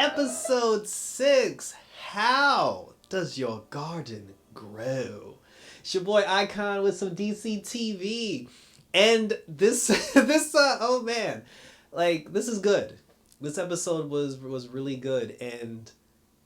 Episode 6. How does your garden grow? It's your boy Icon with some DC TV. And this oh man. Like, this is good. This episode was really good, and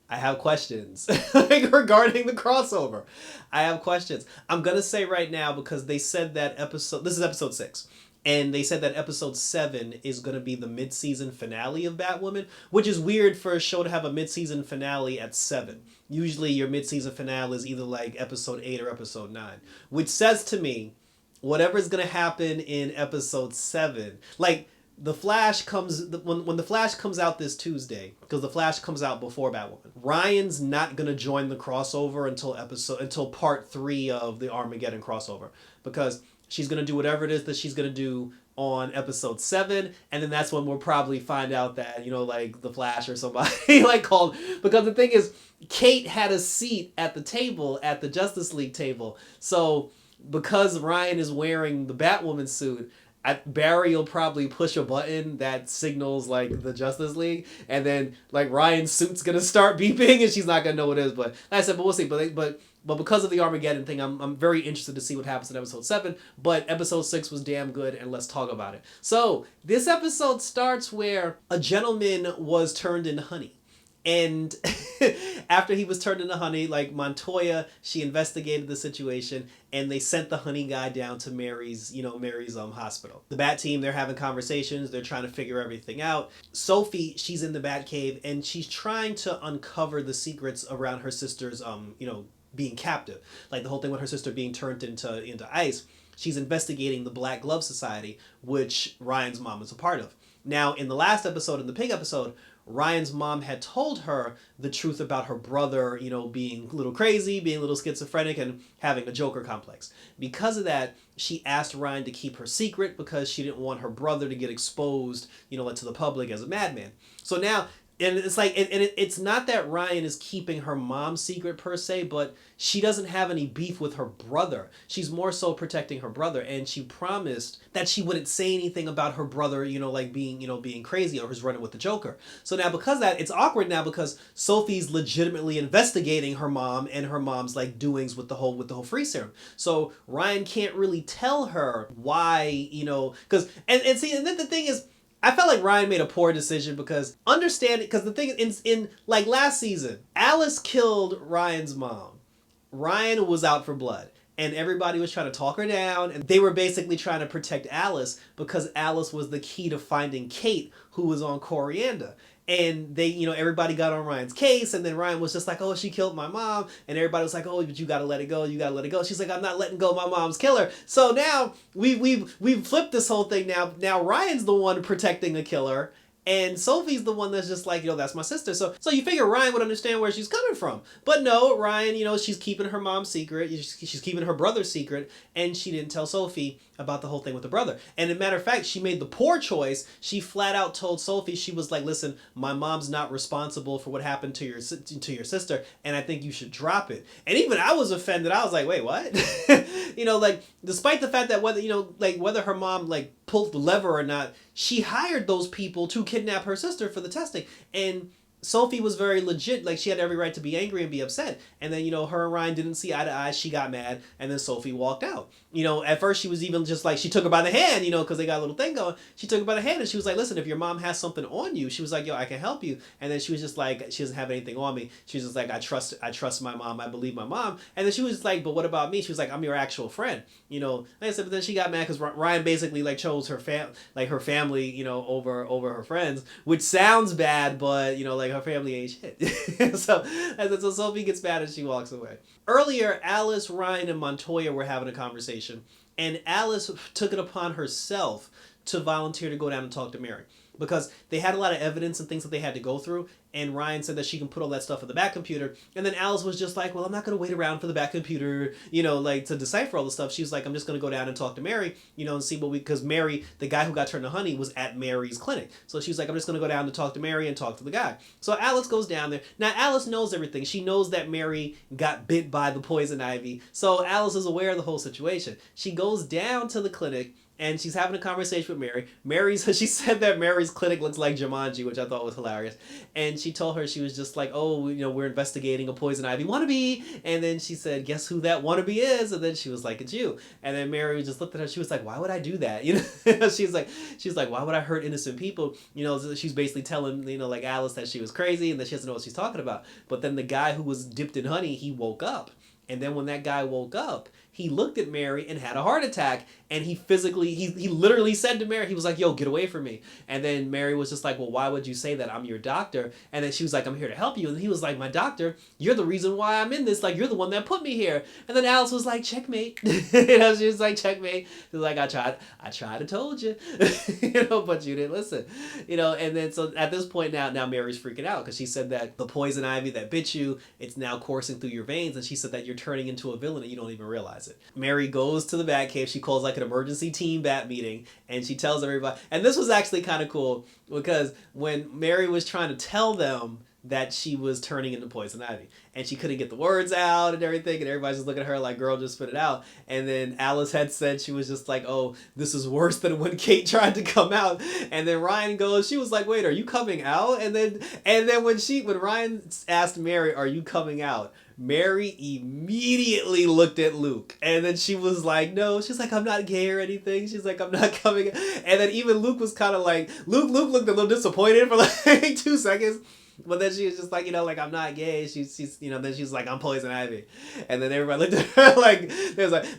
I have questions like regarding the crossover. I have questions. I'm gonna say right now, because they said that this is episode 6. And they said that episode 7 is going to be the mid-season finale of Batwoman, which is weird for a show to have a mid-season finale at 7. Usually your mid-season finale is either like episode 8 or episode 9, which says to me, whatever is going to happen in episode 7, like the Flash comes, when the Flash comes out this Tuesday, because the Flash comes out before Batwoman, Ryan's not going to join the crossover until part 3 of the Armageddon crossover, because she's going to do whatever it is that she's going to do on episode 7. And then that's when we'll probably find out that, like the Flash or somebody like called. Because the thing is, Kate had a seat at the table, at the Justice League table. So because Ryan is wearing the Batwoman suit, Barry will probably push a button that signals like the Justice League, and then like Ryan's suit's gonna start beeping, and she's not gonna know what it is. But like I said, but we'll see. But because of the Armageddon thing, I'm very interested to see what happens in episode 7. But episode 6 was damn good, and let's talk about it. So this episode starts where a gentleman was turned into honey. And after he was turned into honey, like Montoya, she investigated the situation, and they sent the honey guy down to Mary's hospital. The Bat team, they're having conversations, they're trying to figure everything out. Sophie, she's in the Bat cave, and she's trying to uncover the secrets around her sister's being captive, like the whole thing with her sister being turned into ice. She's investigating the Black Glove Society, which Ryan's mom is a part of. Now, in the last episode, in the pig episode, Ryan's mom had told her the truth about her brother, being a little crazy, being a little schizophrenic, and having a Joker complex. Because of that, she asked Ryan to keep her secret because she didn't want her brother to get exposed, to the public as a madman. So now, and it's like, it's not that Ryan is keeping her mom's secret per se, but she doesn't have any beef with her brother. She's more so protecting her brother, and she promised that she wouldn't say anything about her brother, being crazy or who's running with the Joker. So now because of that, it's awkward now because Sophie's legitimately investigating her mom and her mom's like doings with the whole free serum. So Ryan can't really tell her why, because and then the thing is, I felt like Ryan made a poor decision because the thing in like last season, Alice killed Ryan's mom. Ryan was out for blood, and everybody was trying to talk her down, and they were basically trying to protect Alice because Alice was the key to finding Kate, who was on Corianda. And they, everybody got on Ryan's case, and then Ryan was just like, oh, she killed my mom. And everybody was like, oh, but you gotta let it go, you gotta let it go. She's like, I'm not letting go of my mom's killer. So now we've flipped this whole thing now. Now Ryan's the one protecting the killer, and Sophie's the one that's just like, that's my sister. So you figure Ryan would understand where she's coming from. But no, Ryan, she's keeping her mom's secret. She's keeping her brother's secret. And she didn't tell Sophie about the whole thing with the brother. And as a matter of fact, she made the poor choice. She flat out told Sophie, she was like, listen, my mom's not responsible for what happened to your sister, and I think you should drop it. And even I was offended. I was like, wait, what? Like, despite the fact that whether her mom like pulled the lever or not, she hired those people to kidnap her sister for the testing. And Sophie was very legit. Like, she had every right to be angry and be upset. And then, her and Ryan didn't see eye to eye. She got mad. And then Sophie walked out. At first she was even just like, she took her by the hand, because they got a little thing going. She took her by the hand and she was like, listen, if your mom has something on you, she was like, yo, I can help you. And then she was just like, she doesn't have anything on me. She was just like, I trust my mom. I believe my mom. And then she was like, but what about me? She was like, I'm your actual friend. Like I said, but then she got mad because Ryan basically like chose her family, over her friends, which sounds bad, but like her family ain't shit. so Sophie gets mad and she walks away. Earlier, Alice, Ryan, and Montoya were having a conversation, and Alice took it upon herself to volunteer to go down and talk to Mary because they had a lot of evidence and things that they had to go through, and Ryan said that she can put all that stuff in the back computer, and then Alice was just like, well, I'm not going to wait around for the back computer, like to decipher all the stuff. She's like, I'm just going to go down and talk to Mary, and see because Mary, the guy who got turned to honey, was at Mary's clinic. So she's like, I'm just going to go down to talk to Mary and talk to the guy. So Alice goes down there. Now Alice knows everything. She knows that Mary got bit by the poison ivy. So Alice is aware of the whole situation. She goes down to the clinic, and she's having a conversation with Mary. She said that Mary's clinic looks like Jumanji, which I thought was hilarious. And she told her, she was just like, oh, we're investigating a poison ivy wannabe. And then she said, guess who that wannabe is? And then she was like, it's you. And then Mary just looked at her. She was like, why would I do that? She's like, why would I hurt innocent people? She's basically telling, like Alice that she was crazy and that she doesn't know what she's talking about. But then the guy who was dipped in honey, he woke up. And then when that guy woke up, he looked at Mary and had a heart attack. And he literally said to Mary, he was like, yo, get away from me. And then Mary was just like, well, why would you say that? I'm your doctor. And then she was like, I'm here to help you. And he was like, my doctor, you're the reason why I'm in this. Like, you're the one that put me here. And then Alice was like, checkmate. She was like, checkmate. She was like, I tried to told you, but you didn't listen. And then so at this point now Mary's freaking out because she said that the poison ivy that bit you, it's now coursing through your veins. And she said that you're turning into a villain and you don't even realize it. Mary goes to the Batcave. She calls like an emergency team bat meeting and she tells everybody. And this was actually kind of cool because when Mary was trying to tell them that she was turning into poison ivy and she couldn't get the words out and everything, and everybody's just looking at her like, girl, just spit it out. And then Alice had said, she was just like, oh, this is worse than when Kate tried to come out. And then Ryan goes, she was like, wait, are you coming out? And then when Ryan asked Mary, are you coming out, Mary immediately looked at Luke. And then she was like, no. She's like, I'm not gay or anything. She's like, I'm not coming. And then even Luke was kind of like, Luke looked a little disappointed for like 2 seconds. But then she was just like, like, I'm not gay. She's then she's like, I'm poison ivy. And then everybody looked at her like,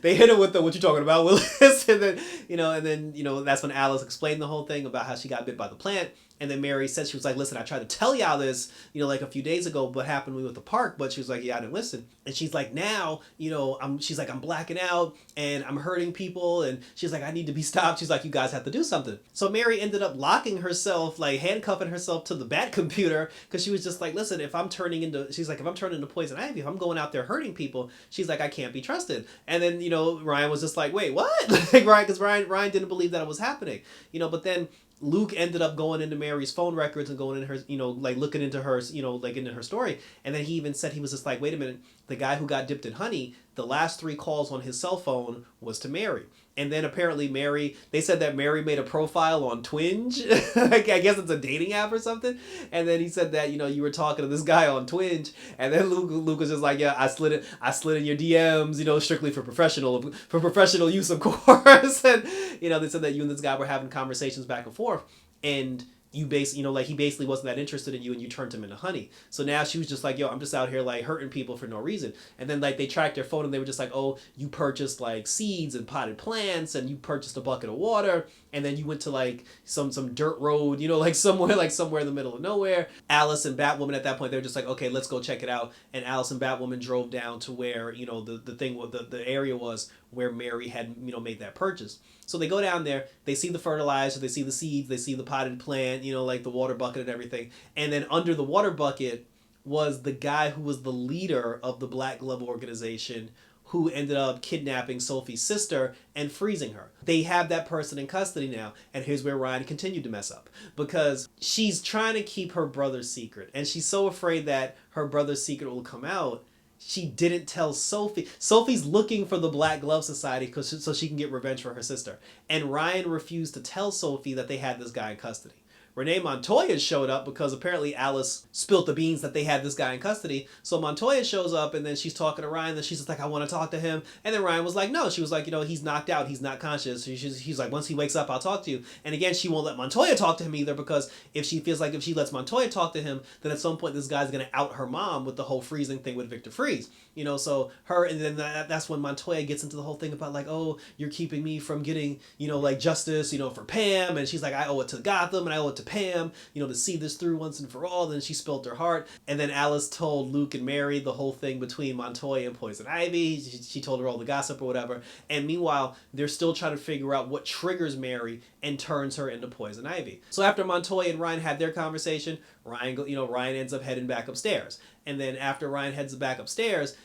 they hit her with the, what you talking about, Willis? And then, that's when Alice explained the whole thing about how she got bit by the plant. And then Mary said, she was like, listen, I tried to tell y'all this, like a few days ago, what happened when we were at the park. But she was like, yeah, I didn't listen. And she's like, now, she's like, I'm blacking out and I'm hurting people. And she's like, I need to be stopped. She's like, you guys have to do something. So Mary ended up locking herself, like handcuffing herself to the bat computer. Because she was just like, listen, if I'm turning into poison ivy, if I'm going out there hurting people, she's like, I can't be trusted. And then, Ryan was just like, wait, what? Because Ryan didn't believe that it was happening. But then Luke ended up going into Mary's phone records and going in her, like looking into her, like into her story. And then he even said, he was just like, wait a minute, the guy who got dipped in honey, the last 3 calls on his cell phone was to Mary. And then apparently they said that Mary made a profile on Twinge. I guess it's a dating app or something. And then he said that, you were talking to this guy on Twinge. And then Luke was just like, yeah, I slid in your DMs, strictly for professional use, of course. And, they said that you and this guy were having conversations back and forth. And you basically, he basically wasn't that interested in you and you turned him into honey. So now she was just like, yo, I'm just out here like hurting people for no reason. And then like they tracked their phone and they were just like, oh, you purchased like seeds and potted plants and you purchased a bucket of water. And then you went to like some dirt road, like somewhere in the middle of nowhere. Alice and Batwoman at that point, they were just like, okay, let's go check it out. And Alice and Batwoman drove down to where, the area was where Mary had, made that purchase. So they go down there, they see the fertilizer, they see the seeds, they see the potted plant, like the water bucket and everything. And then under the water bucket was the guy who was the leader of the Black Glove organization, who ended up kidnapping Sophie's sister and freezing her. They have that person in custody now. And here's where Ryan continued to mess up. Because she's trying to keep her brother's secret. And she's so afraid that her brother's secret will come out. She didn't tell Sophie. Sophie's looking for the Black Glove Society so she can get revenge for her sister. And Ryan refused to tell Sophie that they had this guy in custody. Renee Montoya showed up because apparently Alice spilled the beans that they had this guy in custody. So Montoya shows up and then she's talking to Ryan. Then she's just like, I want to talk to him. And then Ryan was like, no. She was like, he's knocked out. He's not conscious. He's like, once he wakes up, I'll talk to you. And again, she won't let Montoya talk to him either because if she feels like if she lets Montoya talk to him, then at some point this guy's going to out her mom with the whole freezing thing with Victor Freeze. So her, and then that's when Montoya gets into the whole thing about like, oh, you're keeping me from getting, like justice, for Pam. And she's like, I owe it to Gotham and I owe it to Pam, to see this through once and for all. Then she spilled her heart. And then Alice told Luke and Mary the whole thing between Montoya and Poison Ivy. She told her all the gossip or whatever. And meanwhile, they're still trying to figure out what triggers Mary and turns her into Poison Ivy. So after Montoya and Ryan had their conversation, Ryan ends up heading back upstairs. And then after Ryan heads back upstairs,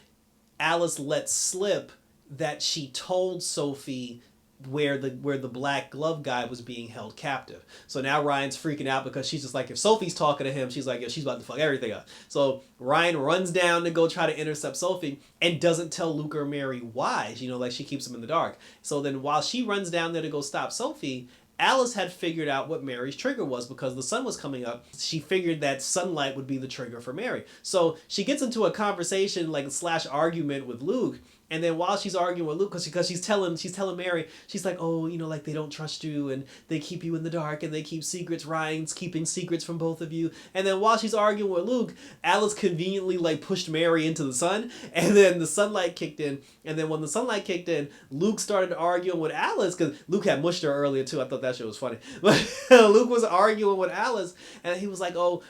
Alice lets slip that she told Sophie where the black glove guy was being held captive. So now Ryan's freaking out because she's just like, if Sophie's talking to him, she's like, yeah, she's about to fuck everything up. So Ryan runs down to go try to intercept Sophie and doesn't tell Luke or Mary why. Like she keeps him in the dark. So then while she runs down there to go stop Sophie, Alice had figured out what Mary's trigger was because the sun was coming up. She figured that sunlight would be the trigger for Mary. So she gets into a conversation like / argument with Luke. And then while she's arguing with Luke, because she's telling Mary, she's like, oh, like they don't trust you and they keep you in the dark and they keep secrets. Ryan's keeping secrets from both of you. And then while she's arguing with Luke, Alice conveniently like pushed Mary into the sun, and then the sunlight kicked in. And then when the sunlight kicked in, Luke started arguing with Alice because Luke had mushed her earlier too. I thought that shit was funny, but Luke was arguing with Alice, and he was like, oh,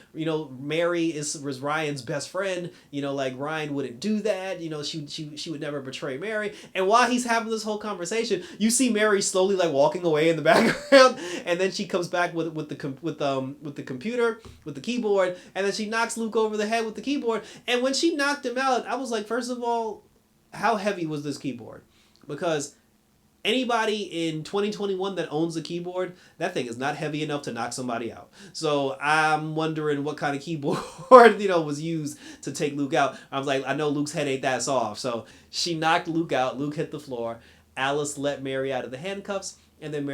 Mary is Ryan's best friend. Like Ryan wouldn't do that. She would never betray Mary. And while he's having this whole conversation, you see Mary slowly like walking away in the background, and then she comes back with the computer, with the keyboard, and then she knocks Luke over the head with the keyboard. And when she knocked him out, I was like, first of all, how heavy was this keyboard? Because anybody in 2021 that owns a keyboard, that thing is not heavy enough to knock somebody out. So I'm wondering what kind of keyboard was used to take Luke out. I was like, I know Luke's head ain't that soft. So she knocked Luke out. Luke hit the floor. Alice let Mary out of the handcuffs, and then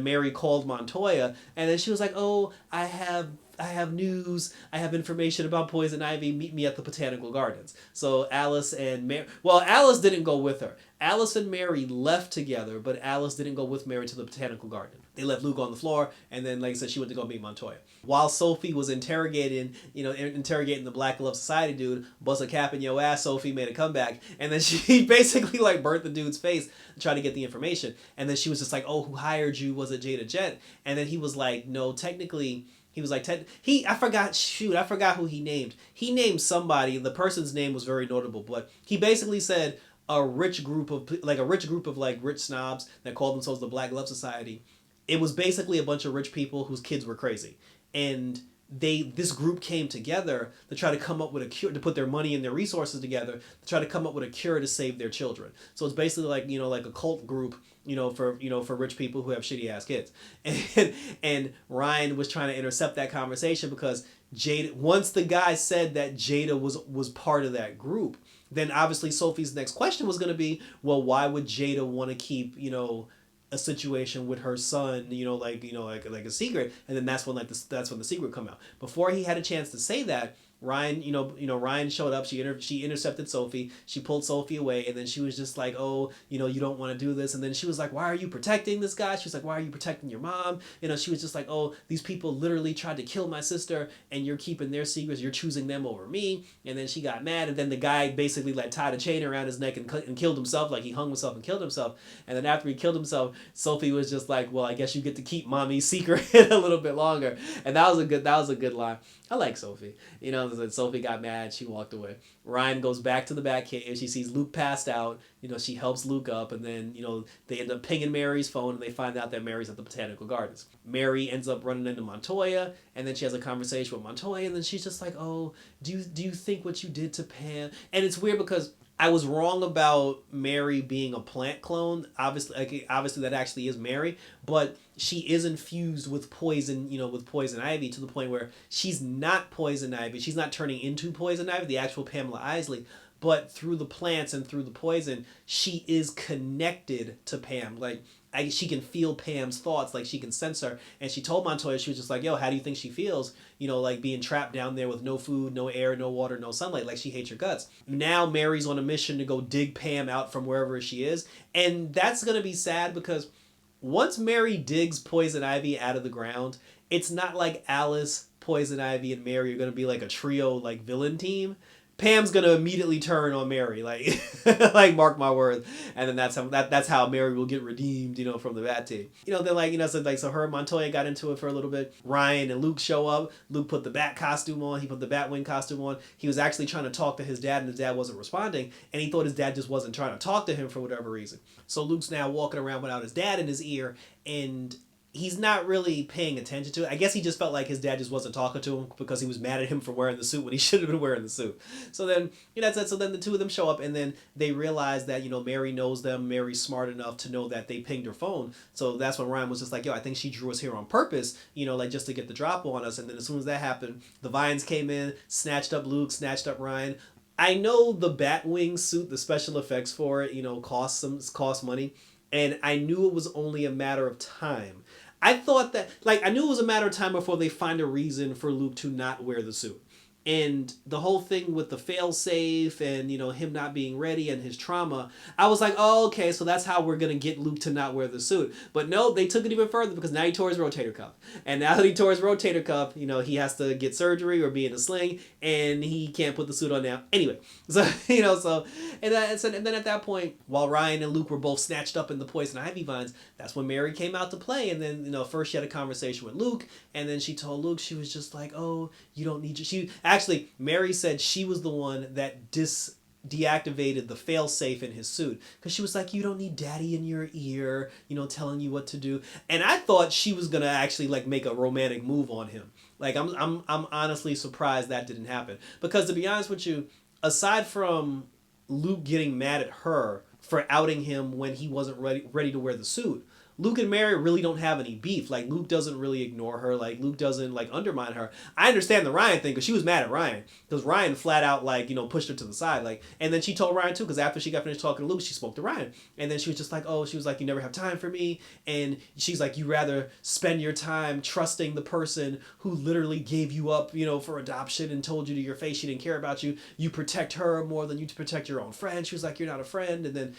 Mary called Montoya, and then she was like, oh, I have news. I have information about poison ivy. Meet me at the botanical gardens. So Alice and Mary... Well, Alice didn't go with her. Alice and Mary left together, but Alice didn't go with Mary to the botanical garden. They left Luke on the floor, and then, like I said, she went to go meet Montoya. While Sophie was interrogating the Black Glove Society dude, bust a cap in your ass, Sophie made a comeback, and then she basically, like, burnt the dude's face to try to get the information. And then she was just like, oh, who hired you? Was it Jada Jet? And then he was like, no, technically... He was like, I forgot who he named. He named somebody. The person's name was very notable, but he basically said a rich group of rich snobs that called themselves the Black Glove Society. It was basically a bunch of rich people whose kids were crazy. And this group came together to try to come up with a cure, to put their money and their resources together to try to come up with a cure to save their children. So it's basically like a cult group, for rich people who have shitty ass kids. And Ryan was trying to intercept that conversation because Jada, once the guy said that Jada was part of that group, then obviously Sophie's next question was going to be, well, why would Jada want to keep, a situation with her son, like a secret? And then that's when the secret come out. Before he had a chance to say that, Ryan, Ryan showed up. She intercepted Sophie. She pulled Sophie away, and then she was just like, "Oh, you don't want to do this." And then she was like, "Why are you protecting this guy?" She was like, "Why are you protecting your mom?" She was just like, "Oh, these people literally tried to kill my sister, and you're keeping their secrets. You're choosing them over me." And then she got mad, and then the guy basically like tied a chain around his neck and killed himself. Like he hung himself and killed himself. And then after he killed himself, Sophie was just like, "Well, I guess you get to keep mommy's secret a little bit longer." And that was a good line. I like Sophie. Sophie got mad. She walked away. Ryan goes back to the Batcave. She sees Luke passed out. She helps Luke up, and then, they end up pinging Mary's phone, and they find out that Mary's at the Botanical Gardens. Mary ends up running into Montoya, and then she has a conversation with Montoya, and then she's just like, oh, do you think what you did to Pam? And it's weird because I was wrong about Mary being a plant clone. Obviously that actually is Mary, but she is infused with poison, with poison ivy to the point where she's not poison ivy. She's not turning into poison ivy, the actual Pamela Isley, but through the plants and through the poison, she is connected to Pam. Like, she can feel Pam's thoughts, like she can sense her. And she told Montoya, she was just like, yo, how do you think she feels? Like being trapped down there with no food, no air, no water, no sunlight. Like she hates her guts. Now Mary's on a mission to go dig Pam out from wherever she is. And that's going to be sad because once Mary digs poison ivy out of the ground, it's not like Alice, poison ivy, and Mary are going to be like a trio, like villain team. Pam's gonna immediately turn on Mary, like, like mark my words, and then that's how Mary will get redeemed, from the Bat team. So her and Montoya got into it for a little bit. Ryan and Luke show up. Luke put the Bat costume on. He put the Batwing costume on. He was actually trying to talk to his dad, and his dad wasn't responding, and he thought his dad just wasn't trying to talk to him for whatever reason. So Luke's now walking around without his dad in his ear, and he's not really paying attention to it. I guess he just felt like his dad just wasn't talking to him because he was mad at him for wearing the suit when he should have been wearing the suit. So then, that's it. So then the two of them show up, and then they realize that Mary knows them. Mary's smart enough to know that they pinged her phone. So that's when Ryan was just like, yo, I think she drew us here on purpose, like just to get the drop on us. And then as soon as that happened, the Vines came in, snatched up Luke, snatched up Ryan. I know the Batwing suit, the special effects for it, cost money, and I knew it was only a matter of time. I thought that, I knew it was a matter of time before they find a reason for Luke to not wear the suit. And the whole thing with the failsafe and, him not being ready and his trauma, I was like, oh, okay, so that's how we're going to get Luke to not wear the suit. But no, they took it even further because now he tore his rotator cuff. And now that he tore his rotator cuff, he has to get surgery or be in a sling, and he can't put the suit on now. Anyway, so, and then at that point, while Ryan and Luke were both snatched up in the poison ivy vines, that's when Mary came out to play. And then, first she had a conversation with Luke, and then she told Luke, she was just like, oh, you don't need you. Actually, Mary said she was the one that deactivated the failsafe in his suit because she was like, you don't need daddy in your ear, telling you what to do. And I thought she was gonna actually make a romantic move on him. I'm honestly surprised that didn't happen, because to be honest with you, aside from Luke getting mad at her for outing him when he wasn't ready to wear the suit, Luke and Mary really don't have any beef. Luke doesn't really ignore her. Luke doesn't, undermine her. I understand the Ryan thing because she was mad at Ryan. Because Ryan flat out, pushed her to the side. And then she told Ryan, too, because after she got finished talking to Luke, she spoke to Ryan. And then she was just like, oh, she was like, you never have time for me. And she's like, you rather spend your time trusting the person who literally gave you up, for adoption and told you to your face she didn't care about you. You protect her more than you protect your own friend. She was like, you're not a friend. And then,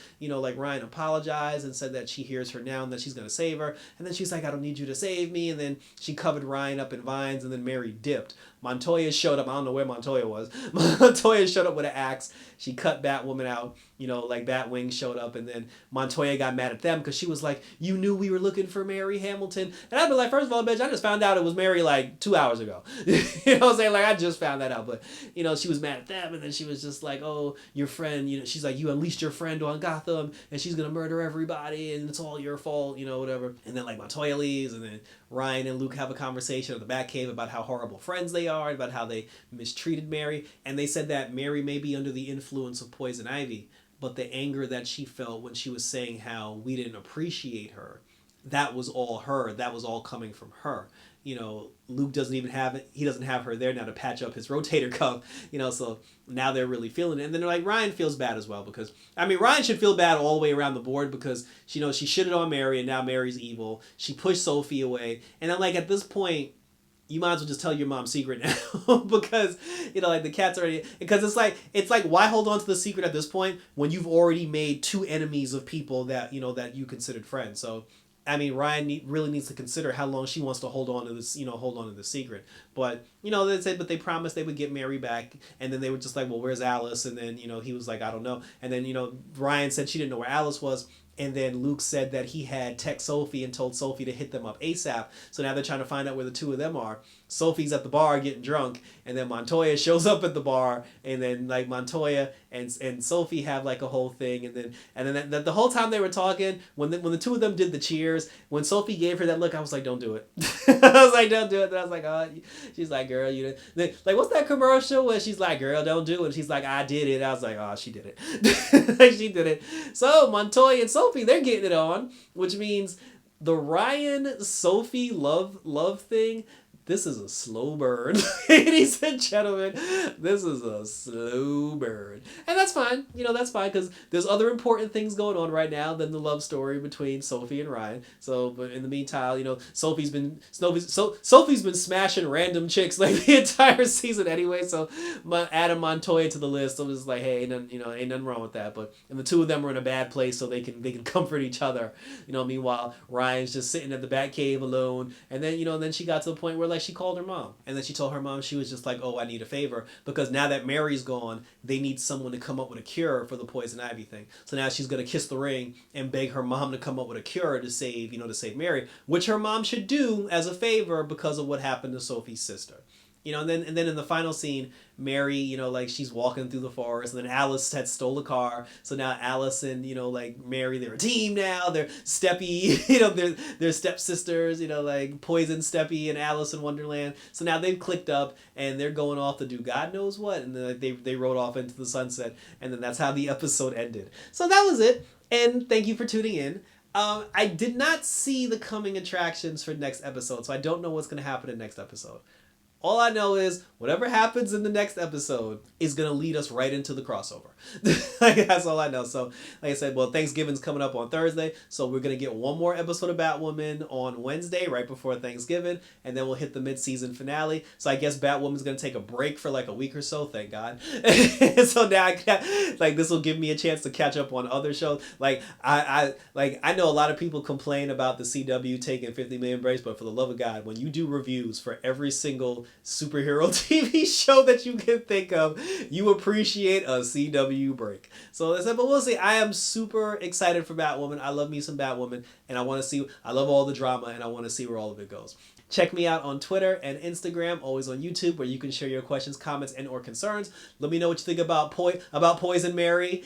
Ryan apologized and said that she hears her now and that she's going to save her. And then she's like, I don't need you to save me. And then she covered Ryan up in vines, and then Mary dipped. Montoya showed up. I don't know where Montoya was. Montoya showed up with an axe. She cut Batwoman out. Batwing showed up, and then Montoya got mad at them because she was like, you knew we were looking for Mary Hamilton. And I'd be like, first of all, bitch, I just found out it was Mary 2 hours ago. What I'm saying? I just found that out. But, she was mad at them, and then she was just like, oh, your friend, she's like, you unleashed your friend on Gotham, and she's going to murder everybody, and it's all your fault, whatever. And then, Montoya leaves, and then Ryan and Luke have a conversation at the Batcave about how horrible friends they are, about how they mistreated Mary, and they said that Mary may be under the influence of poison ivy, but the anger that she felt when she was saying how we didn't appreciate her, that was all her. That was all coming from her. Luke doesn't have her there now to patch up his rotator cuff, so now they're really feeling it. And then they're like, Ryan feels bad as well, because, Ryan should feel bad all the way around the board, because, she shitted on Mary, and now Mary's evil. She pushed Sophie away. And then, at this point, you might as well just tell your mom's secret now, because, the cat's already, because it's like, why hold on to the secret at this point when you've already made two enemies of people that, that you considered friends. So, Ryan really needs to consider how long she wants to hold on to this, secret. But, they said, but they promised they would get Mary back. And then they were just like, well, where's Alice? And then, he was like, I don't know. And then, Ryan said she didn't know where Alice was. And then Luke said that he had texted Sophie and told Sophie to hit them up ASAP. So now they're trying to find out where the two of them are. Sophie's at the bar getting drunk, and then Montoya shows up at the bar, and then Montoya and Sophie have a whole thing, and then the whole time they were talking, when the two of them did the cheers, when Sophie gave her that look, I was like, don't do it. I was like, don't do it. Then I was like, oh, she's like, girl, you didn't. What's that commercial where she's like, girl, don't do it? And she's like, I did it. I was like, oh, she did it. She did it. So Montoya and Sophie, they're getting it on, which means the Ryan Sophie love thing. This is a slow burn, ladies and gentlemen. This is a slow burn. And that's fine. That's fine, because there's other important things going on right now than the love story between Sophie and Ryan. So, but in the meantime, Sophie's been smashing random chicks the entire season anyway. So, adding Montoya to the list, I'm just like, hey, ain't nothing wrong with that. But and the two of them are in a bad place, so they can comfort each other. Meanwhile, Ryan's just sitting at the Batcave alone, and then she got to the point where she called her mom, and then she told her mom, she was just like, oh, I need a favor, because now that Mary's gone, they need someone to come up with a cure for the poison ivy thing. So now she's going to kiss the ring and beg her mom to come up with a cure to save Mary, which her mom should do as a favor because of what happened to Sophie's sister. And then in the final scene, Mary, like she's walking through the forest, and then Alice had stole a car. So now Alice and like Mary, they're a team now. They're Steppy, they're stepsisters. Like Poison Steppy and Alice in Wonderland. So now they've clicked up and they're going off to do God knows what, and then they rode off into the sunset, and then that's how the episode ended. So that was it, and thank you for tuning in. I did not see the coming attractions for next episode, so I don't know what's going to happen in next episode. All I know is whatever happens in the next episode is going to lead us right into the crossover. That's all I know. So, like I said, well, Thanksgiving's coming up on Thursday, so we're going to get one more episode of Batwoman on Wednesday, right before Thanksgiving, and then we'll hit the mid-season finale. So I guess Batwoman's going to take a break for like a week or so, thank God. So now this will give me a chance to catch up on other shows. I know a lot of people complain about the CW taking 50 million breaks, but for the love of God, when you do reviews for every single superhero TV show that you can think of, you appreciate a CW break. So that's it, but we'll see. I am super excited for Batwoman. I love me some Batwoman, and I love all the drama, and I want to see where all of it goes. Check me out on Twitter and Instagram, always on YouTube, where you can share your questions, comments, and or concerns. Let me know what you think about Poison Mary,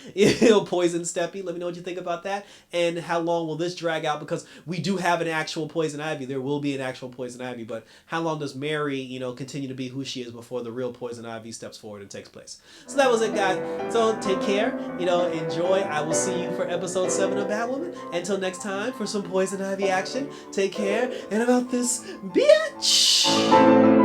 Poison Steppy. Let me know what you think about that, and how long will this drag out, because we do have an actual Poison Ivy. There will be an actual Poison Ivy, but how long does Mary, continue to be who she is before the real Poison Ivy steps forward and takes place? So that was it, guys. So take care, enjoy. I will see you for episode 7 of Batwoman. Until next time, for some Poison Ivy action, take care, and about this bitch.